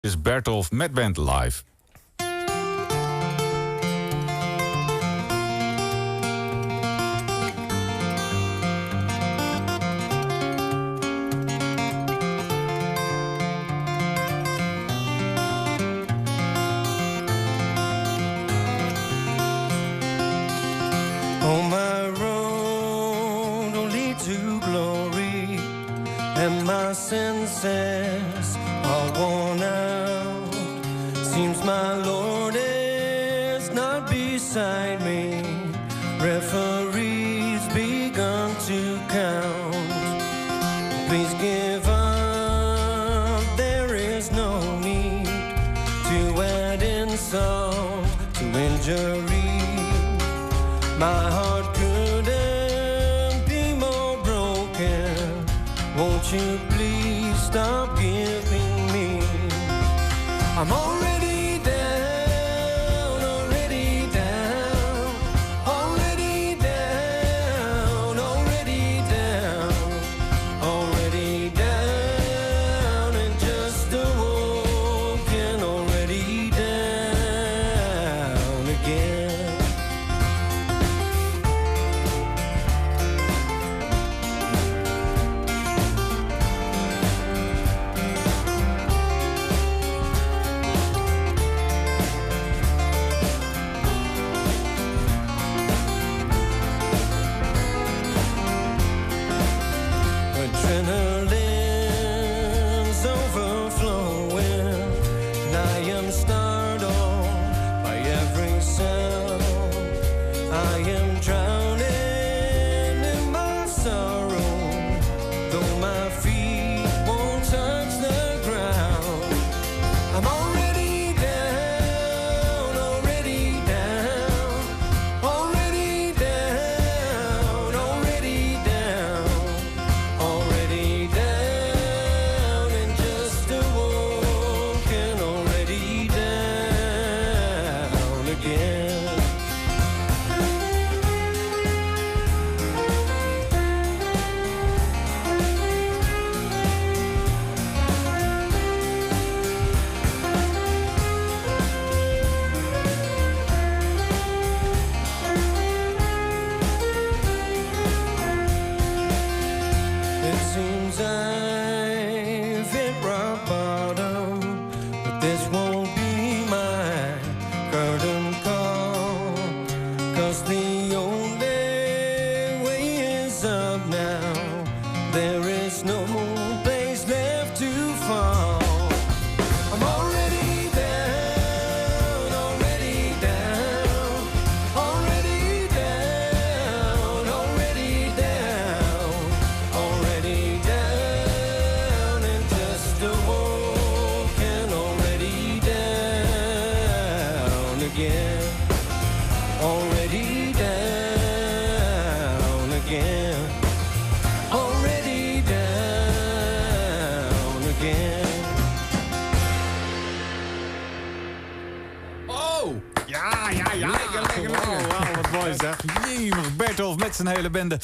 Dit is Bertolf met band live. On my road will lead to glory, and my senses are worn out. Seems my Lord is not beside me. Referees begun to count. Please give up, there is no need to add insult to injury. My heart couldn't be more broken. Won't you please stop giving me? I'm already down, already down, already down, already down, already down, and just awoken, already down again. Adrenaline's overflowing, and I am startled by every sound. I am drowning in my sorrow, though my feet won't touch the ground. I'm already down, already down, already down, already down, already down, and just awoken, already down again. It seems I've hit rock bottom, but this won't be my curtain call, 'cause the only way is up now. There is no place left to fall. I'm already down, already down, already down, already down, already down, and just awoken, already down again, already down again, already down again. Oh! Ja. Lekker. Wauw, wat mooi zeg. Jemig, Bertolf met zijn hele bende.